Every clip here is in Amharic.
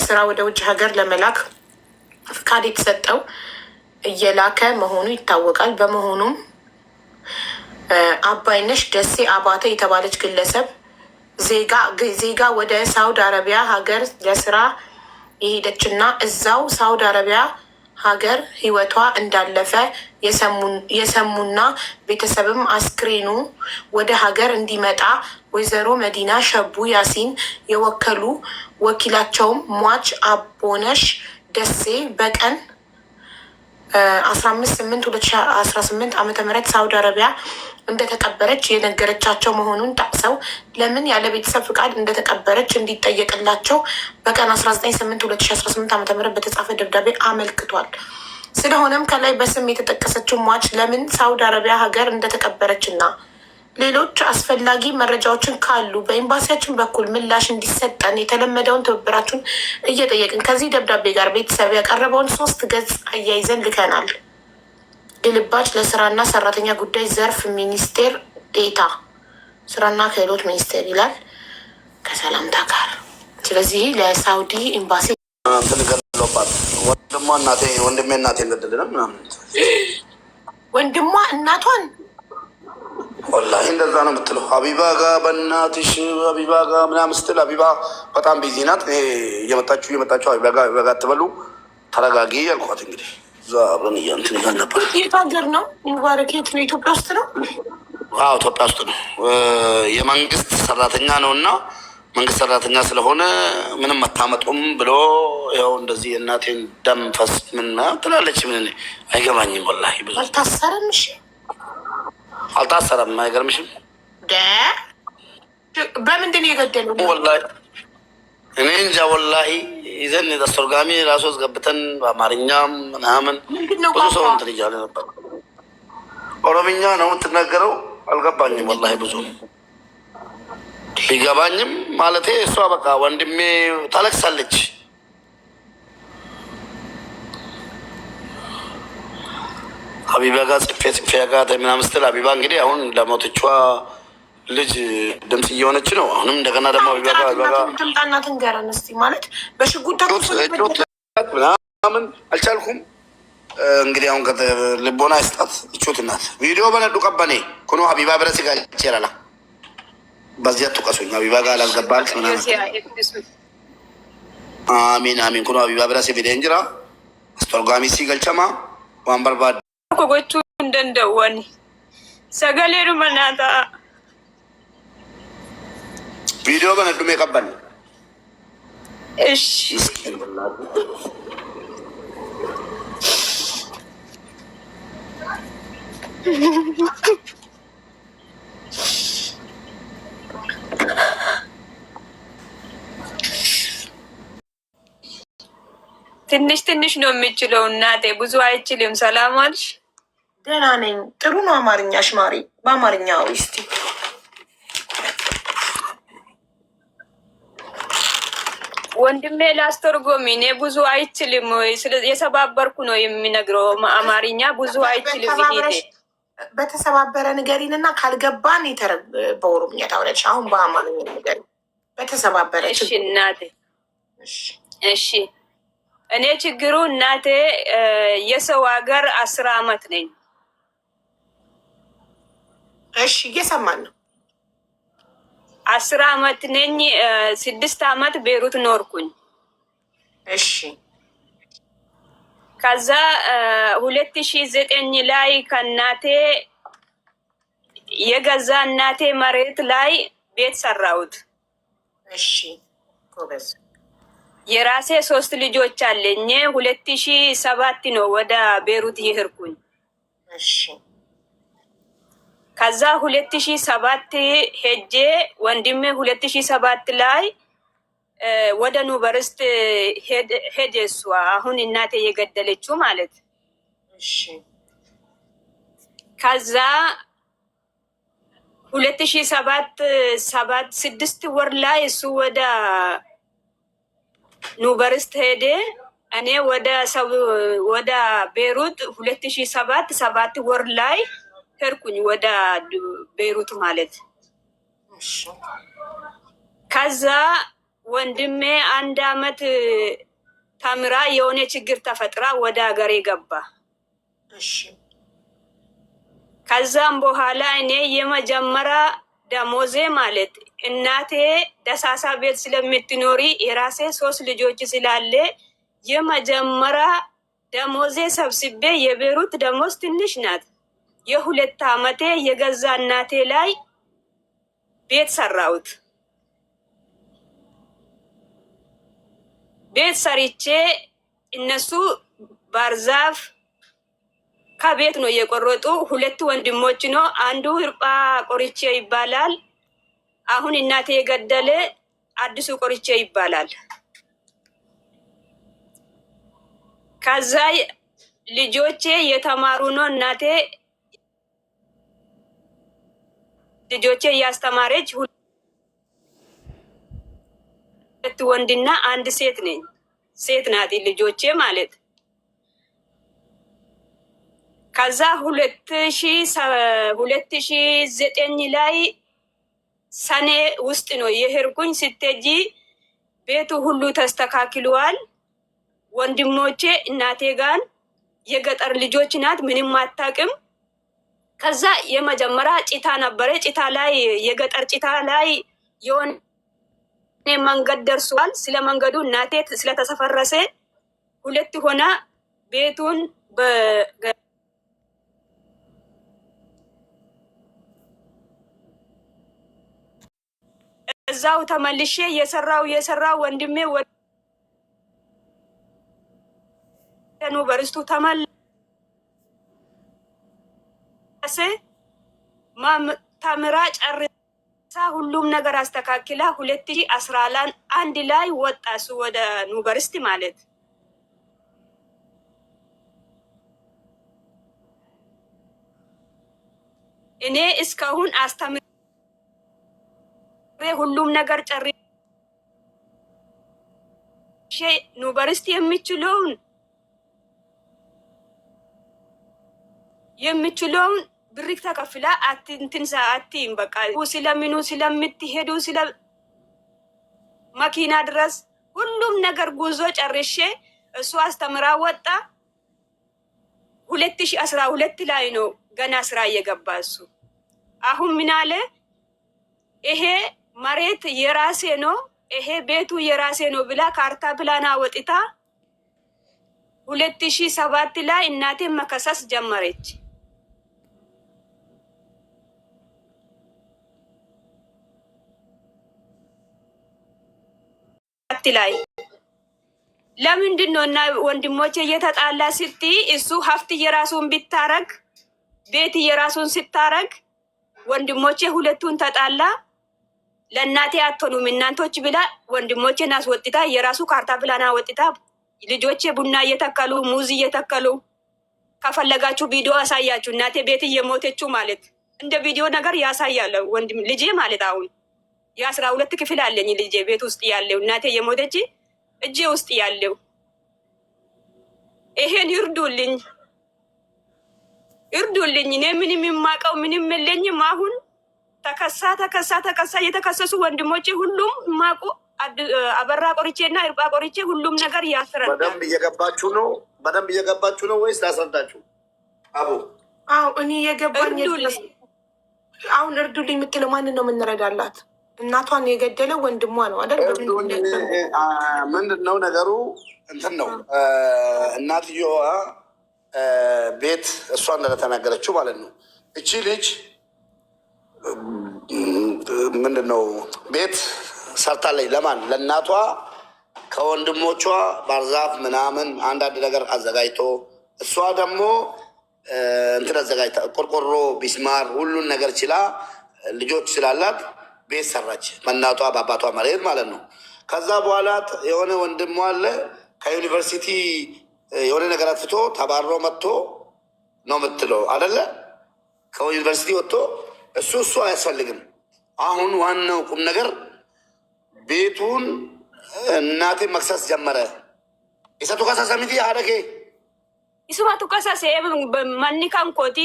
ለስራ ወደ ውጭ ሀገር ለመላክ ፍቃድ የተሰጠው እየላከ መሆኑ ይታወቃል። በመሆኑም አባይነሽ ደሴ አባተ የተባለች ግለሰብ ዜጋ ወደ ሳውዲ አረቢያ ሀገር ለስራ የሄደችና እዛው ሳውዲ አረቢያ ሀገር ህይወቷ እንዳለፈ የሰሙና ቤተሰብም አስክሬኑ ወደ ሀገር እንዲመጣ ወይዘሮ መዲና ሸቡ ያሲን የወከሉ ወኪላቸውም ሟች አቦነሽ ደሴ በቀን 15/8/2018 ዓ.ም ሳውዲ አረቢያ እንደተቀበረች የነገረቻቸው መሆኑን ጠቅሰው ለምን ያለ ቤተሰብ ፍቃድ እንደተቀበረች እንዲጠየቅላቸው በቀን 19/8/2018 ዓ.ም በተጻፈ ደብዳቤ አመልክቷል። ስለሆነም ከላይ በስም የተጠቀሰችው ሟች ለምን ሳውዲ አረቢያ ሀገር እንደተቀበረች እና ሌሎች አስፈላጊ መረጃዎችን ካሉ በኤምባሲያችን በኩል ምላሽ እንዲሰጠን የተለመደውን ትብብራችሁን እየጠየቅን ከዚህ ደብዳቤ ጋር ቤተሰብ ያቀረበውን 3 ገጽ አያይዘን ልከናል። ግልባጭ ለስራና ሰራተኛ ጉዳይ ዘርፍ ሚኒስቴር ዴታ ስራና ክህሎት ሚኒስቴር ይላል ከሰላምታ ጋር። ስለዚህ ለሳውዲ ኤምባሲ ወንድሜ እናቴ ገደለ ምናምን ወንድሟ እናቷን ወላሂ እንደዛ ነው የምትለው። ሀቢባ ጋ በእናትሽ ሀቢባ ጋ ምናምን ስትል ሀቢባ በጣም ቢዚ ናት። እየመጣችሁ ሀቢባ ጋ ትበሉ ተረጋጊ ያልኳት። እንግዲህ እዛ አብረን እንትን ይላል ነበር። የት ሀገር ነው ሙባረክ? የት ነው? ኢትዮጵያ ውስጥ ነው? አዎ ኢትዮጵያ ውስጥ ነው። የመንግስት ሰራተኛ ነው እና መንግስት ሰራተኛ ስለሆነ ምንም አታመጡም ብሎ ያው እንደዚህ እናቴን ደም ፈስ ምን ትላለች። ምን አይገባኝም ወላሂ። ብዙ አልታሰረም። እሺ አልታሰረም። አይገርምሽም? በምንድን ነው የገደለው? ወላሂ እኔ እንጃ ወላሂ። ይዘን ተስተርጓሚ ራሱ አስገብተን በአማርኛም ምናምን ብዙ ሰው እንትን እያለ ነበር። ኦሮምኛ ነው የምትናገረው። አልገባኝም ወላሂ። ብዙ ቢገባኝም ማለቴ እሷ በቃ ወንድሜ ታለቅሳለች። ሀቢባ ጋር ጽፌ ጋር ምናምን ስትል ሀቢባ እንግዲህ አሁን ለሞተቿ ልጅ ድምፅ እየሆነች ነው። አሁንም እንደገና ደግሞ ሀቢባ ጋር ትምጣና ትንገረን እስኪ። ማለት በሽጉጥ ምናምን አልቻልኩም። እንግዲህ አሁን ልቦና ይስጣት እቹት ናት። ቪዲዮ በነዱ ቀበኔ ኩኖ ሀቢባ ብረ ሲጋ ይችላላ በዚያ ትቀሱኝ። ሀቢባ ጋር አላስገባል ምናምን አሚን አሚን። ኩኖ ሀቢባ ብረ ሲቪደ እንጅራ አስተርጓሚ ሲገልቸማ ዋን በርባድ ጎቹ እንደንደወኒ ሰገሌሩ መናታ ቪዲዮ በነዱም የቀበል እሺ ትንሽ ነው የምችለው እናቴ፣ ብዙ አይችልም። ሰላም አልሽ? ደህና ነኝ። ጥሩ ነው አማርኛሽ ማሪ። በአማርኛ እስቲ ወንድሜ ላስተርጎሚ። እኔ ብዙ አይችልም፣ የሰባበርኩ ነው የሚነግረው። አማርኛ ብዙ አይችልም። በተሰባበረ ንገሪን እና ካልገባን በኦሮምኛ ታውለች። አሁን በአማርኛ ንገሪን በተሰባበረ። እሺ እናቴ። እሺ እኔ ችግሩ እናቴ የሰው ሀገር 10 አመት ነኝ። እሺ እየሰማን ነው። 10 አመት ነኝ። 6 አመት ቤሩት ኖርኩኝ። እሺ ከዛ 2009 ላይ ከእናቴ የገዛ እናቴ መሬት ላይ ቤት ሰራሁት። እሺ ጎበዝ። የራሴ 3 ልጆች አለኝ። 2007 ነው ወደ ቤሩት የሄድኩኝ። እሺ ከዛ 2007 ሄጄ ወንድሜ 2007 ላይ ወደ ዩኒቨርስቲ ሄደ። እሷ አሁን እናቴ የገደለችው ማለት። እሺ ከዛ 2007 6 ወር ላይ እሱ ወደ ዩኒቨርስቲ ሄደ። እኔ ወደ ቤሩት 2007 7 ወር ላይ ሄድኩኝ ወደ ቤሩት ማለት። ከዛ ወንድሜ 1 አመት ተምራ የሆነ ችግር ተፈጥራ ወደ ሀገሬ ገባ። እሺ ከዛም በኋላ እኔ የመጀመሪያ ደሞዜ ማለት እናቴ ደሳሳ ቤት ስለምትኖሪ የራሴ 3 ልጆች ስላለ የመጀመሪያ ደሞዜ ሰብስቤ የቤሩት ደሞዝ ትንሽ ናት። የ2 አመቴ የገዛ እናቴ ላይ ቤት ሰራሁት። ቤት ሰርቼ እነሱ ባርዛፍ ከቤት ነው የቆረጡ። 2 ወንድሞች ነው። አንዱ እርጳ ቆርቼ ይባላል። አሁን እናቴ የገደለ አዲሱ ቆርቼ ይባላል። ከዛ ልጆቼ የተማሩ ነው። እናቴ ልጆቼ እያስተማረች 2 ወንድና 1 ሴት ነኝ። ሴት ናት ልጆቼ ማለት። ከዛ 2009 ላይ ሰኔ ውስጥ ነው የሄድኩኝ። ስትሄጂ ቤቱ ሁሉ ተስተካክሏል። ወንድሞቼ እናቴ ጋር የገጠር ልጆች ናት፣ ምንም አታውቅም። ከዛ የመጀመሪያ ጭታ ነበረ። ጭታ ላይ የገጠር ጭታ ላይ የሆነ መንገድ ደርሷል። ስለ መንገዱ እናቴ ስለተሰፈረሰ 2 ሆና ቤቱን እዛው ተመልሼ የሰራው ወንድሜ ወደ ዩኒቨርሲቲ ተመለሰ። ተምራ ጨርሳ ሁሉም ነገር አስተካክላ 2011 ላይ ወጣ እሱ ወደ ዩኒቨርሲቲ ማለት። እኔ እስካሁን አስተምሬ ሁሉም ነገር ጨርሼ ዩኒቨርሲቲ የምችለውን ብሪክ ተከፍላ እንትን ሰዓትም በቃ ስለምኑ ስለምትሄዱ ስለ መኪና ድረስ ሁሉም ነገር ጉዞ ጨርሼ እሱ አስተምራ ወጣ። 2012 ላይ ነው ገና ስራ እየገባ እሱ። አሁን ምን አለ ይሄ መሬት የራሴ ነው፣ ይሄ ቤቱ የራሴ ነው ብላ ካርታ ፕላና ወጥታ 2007 ላይ እናቴን መከሰስ ጀመረች። ላይ ለምንድን ነው እና ወንድሞቼ እየተጣላ ስትይ እሱ ሀብት የራሱን ቢታረግ ቤት የራሱን ስታረግ ወንድሞቼ 2ቱን ተጣላ። ለእናቴ አትሆኑም እናንቶች ብላ ወንድሞቼን አስወጥታ የራሱ ካርታ ፕላና ወጥታ ልጆቼ ቡና እየተከሉ ሙዝ እየተከሉ ከፈለጋችሁ ቪዲዮ አሳያችሁ። እናቴ ቤት እየሞተችው ማለት እንደ ቪዲዮ ነገር ያሳያለ ወንድም ልጄ ማለት አሁን የ12 ክፍል አለኝ ልጄ ቤት ውስጥ ያለው እናቴ የሞተች እጄ ውስጥ ያለው ይሄን ይርዱልኝ። እኔ ምንም የማውቀው ምንም የለኝም። አሁን ተከሳ የተከሰሱ ወንድሞቼ ሁሉም ማቁ አበራ ቆርቼና እርጳ ቆርቼ ሁሉም ነገር ያስረዳል። በደንብ እየገባችሁ ነው ወይስ ላስረዳችሁ? አቡ አዎ እኔ የገባኝ አሁን እርዱልኝ የምትለው ማንን ነው የምንረዳላት? እናቷን የገደለው ወንድሟ ነው አይደል? ምንድን ነው ነገሩ? እንትን ነው እናትየዋ ቤት እሷ እንደተናገረችው ማለት ነው። እቺ ልጅ ምንድን ነው ቤት ሰርታለች። ለማን? ለእናቷ ከወንድሞቿ ባርዛፍ ምናምን አንዳንድ ነገር አዘጋጅቶ እሷ ደግሞ እንትን አዘጋጅታ ቆርቆሮ፣ ቢስማር ሁሉን ነገር ችላ ልጆች ስላላት ቤት ሰራች በእናቷ በአባቷ መሬት ማለት ነው። ከዛ በኋላ የሆነ ወንድሟ አለ ከዩኒቨርሲቲ የሆነ ነገር አትቶ ተባሮ መጥቶ ነው የምትለው አደለ? ከዩኒቨርሲቲ ወጥቶ እሱ አያስፈልግም። አሁን ዋናው ቁም ነገር ቤቱን እናቴ መክሰስ ጀመረ። ኢሰቱ ከሰሰ ሚቲ አደጌ ኢሱማቱ ከሰሰ ማኒካን ኮቲ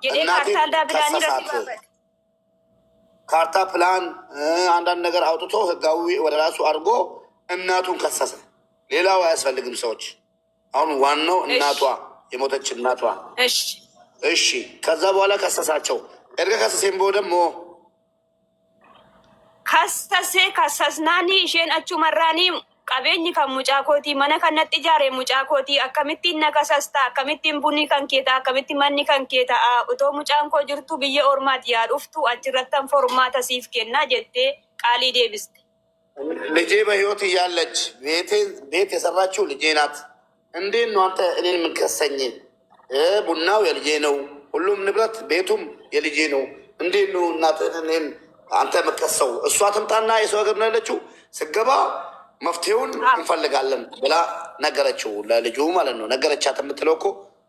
ጀዴ ካርታልዳ ብላኒ ካርታ ፕላን አንዳንድ ነገር አውጥቶ ህጋዊ ወደ ራሱ አድርጎ እናቱን ከሰሰ። ሌላው አያስፈልግም ሰዎች። አሁን ዋናው እናቷ የሞተች እናቷ። እሺ ከዛ በኋላ ከሰሳቸው። ኤርገ ከሰሴን ቦ ደግሞ ከሰስናኒ ኢሼን አቹ መራኒ ቀቤኝ ከሙጫኮቲ መነ ከነጥ ጃሬ ሙጫኮቲ አከሚቲን ነከሰስታ አከሚቲን ቡኒ ከንኬታ አከሚቲ መኒ ከንኬታ ኡቶ ሙጫንኮ ጅርቱ ብየ ኦርማት ያዱፍቱ አጅረተን ፎርማተ ሲፍ ኬና ጀቴ ቃሊ ዴብስት ልጄ በህይወት እያለች ቤት የሰራችው ልጄ ናት። እንዴት ነው አንተ እኔን የምንከሰኝ? ቡናው የልጄ ነው፣ ሁሉም ንብረት ቤቱም የልጄ ነው። እንዴት ነው እናት እኔን አንተ የምከሰው? እሷ ትምጣና የሰው ሀገር ነው ያለችው። ስገባ መፍትሄውን እንፈልጋለን ብላ ነገረችው፣ ለልጁ ማለት ነው። ነገረቻት የምትለው እኮ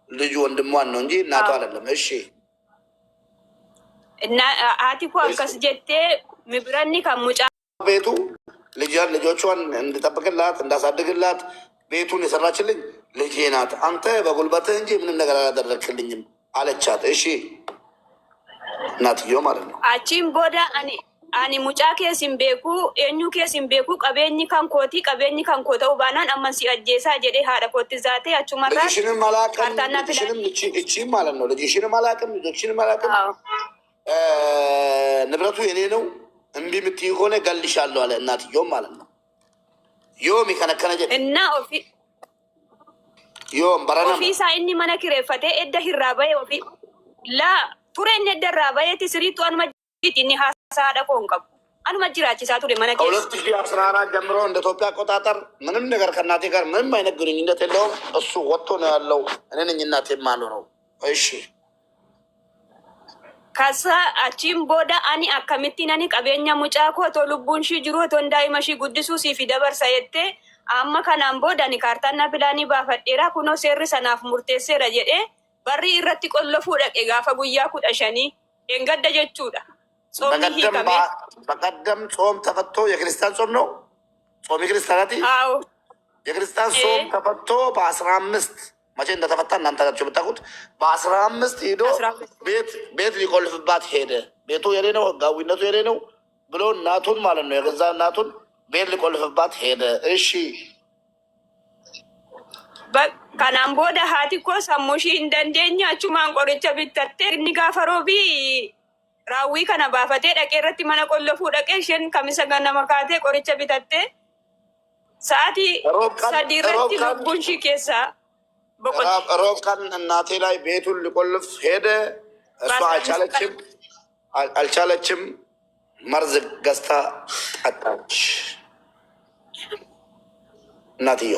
ልጁ ወንድሟን ነው እንጂ እናቷ አይደለም። እሺ እና አቲኮ አንከስ ጀቴ ምብረኒ ከሙጫ ቤቱ ልጆቿን እንድጠብቅላት እንዳሳድግላት ቤቱን የሰራችልኝ ልጄ ናት። አንተ በጉልበትህ እንጂ ምንም ነገር አላደረግክልኝም አለቻት። እሺ እናትዮ ማለት ነው። አቺን ቦዳ አኒ ሙጫ ኬሲን ቤኩ ኤኙ ኬሲን ቤኩ ቀቤኝ ከንኮቲ ቀቤኝ ከንኮተው ባናን አመንሲ አጄሳ ጀዴ ሀደ ኮት ዛቴ አቹመራ ልጅሽንም አላቅም ልጅሽንም እቺ ማለት ነው። ልጅሽንም አላቅም ልጆችንም አላቅም። ንብረቱ የኔ ነው እምቢ የምትይ ከሆነ ገልሻለሁ አለ እናትዮም ማለት ነው። ዮም ከነከነ ጀ እና ዮም በረና ኦፊሳ ኢኒ መነ ክሬፈቴ ኤደ ሂራባይ ኦፊ ላ ቱሬን ኤደ ራባይ ትስሪቱ አንመጂቲኒ ሀሳዳ ቆንቀቡ አንመጅራቺሳ ቱሬ መነ ከ 2014 ጀምሮ እንደ ኢትዮጵያ አቆጣጠር ምንም ነገር ከእናቴ ጋር ምንም አይነት ግንኙነት የለውም። እሱ ወጥቶ ነው ያለው። እኔ ነኝ እናቴ ማኖረው። እሺ ከሳ አቺን ቦዳ አኒ አከሚቲን አኒ ቀቤኛ ሙጫኮ ቶ ሉቡን ሺ ጅሩ ቶ እንዳይመሺ ጉድሱ ሲፊ ደበርሳ የቴ አማ ከናን ቦዳ ኒ ካርታና ፕላኒ ባፈዴራ ኩኖ ሴሪ ሰናፍ ሙርቴሴራ ጀዴ በሪ ኢረቲ ቆለፉ ደቄ ጋፈ ጉያ ኩደሸኒ ኤንገደ ጀቹዳ በቀደም ጾም ተፈቶ የክርስቲያን ጾም ነው። ጾም የክርስቲያናት የክርስቲያን ጾም ተፈቶ በ15 መቼ እንደተፈታ እናንተ ናችሁ የምታውቁት። በ15 ሄዶ ቤት ሊቆልፍባት ሄደ። ቤቱ የኔ ነው፣ ህጋዊነቱ የኔ ነው ብሎ እናቱን ማለት ነው የገዛ እናቱን ቤት ሊቆልፍባት ሄደ። እሺ ከናን ቦዳ ሀቲ ኮ ሰሙሺ እንደንዴኛ አቹማን ቆርቻ ቢተቴ እኒ ጋፈሮቢ ራዊ ከነ ባፈቴ ደቄ ረቲ መነ ቆለፉ ደቄ ሽን ከሚሰ ገነመ ካቴ ቆርቻ ቢተቴ ሰአቲ ሰዲረቲ ሉቡንሺ ኬሳ ሮብ ቀን እናቴ ላይ ቤቱን ሊቆልፍ ሄደ። እሷ አልቻለችም። መርዝ ገዝታ ጠጣች። እናትዮ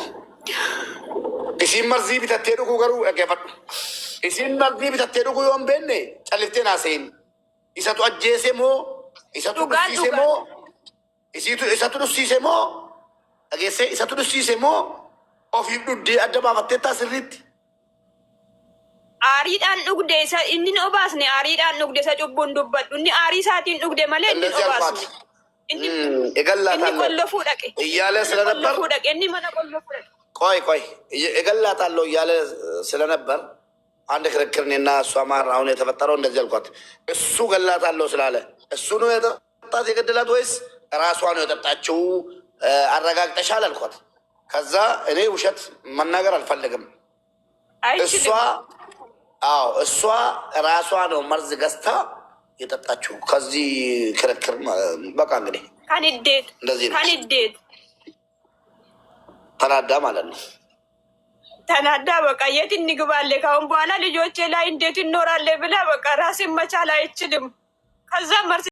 እሲን መርዚ ቢተቴ ዱጉ ገሩ እገፈዱ እሲን መርዚ ቢተቴ ዱጉ ዮን ቤኔ ጨልፍቴን አሴን ኢሰቱ አጄሴ ሞ ኢሰቱ ዱሲሴ ሞ ኢሰቱ ዱሲሴ ሞ አጌሴ ኢሰቱ ዱሲሴ ሞ ofiif dhuddee adda baafatteettaa sirriitti. Aariidhaan dhugde inni ni obaasne aariidhaan dhugde isa cubbuun dubbadhu inni aarii isaatiin dhugde malee inni obaasne. Inni qollofuu dhaqe. Iyyaalee sila ነበር qollofuu dhaqe inni mana qollofuu dhaqe. ቆይ እገላታለሁ እያለ ስለነበር አንድ ክርክር እኔና እሷ መሀል አሁን የተፈጠረው እንደዚህ አልኳት። እሱ ገላታለሁ ስላለ እሱ ነው የጠጣት የገደላት ወይስ ራሷ ነው የጠጣችው አረጋግጠሻል አልኳት። ከዛ እኔ ውሸት መናገር አልፈልግም። እሷ ራሷ ነው መርዝ ገዝታ የጠጣችው። ከዚህ ክርክር በቃ እንግዲህ እንደዚህ ነው ተናዳ ማለት ነው። ተናዳ በቃ የት እንግባለ ካሁን በኋላ ልጆቼ ላይ እንዴት ይኖራለ ብላ በቃ ራሴን መቻል አይችልም። ከዛ መርዝ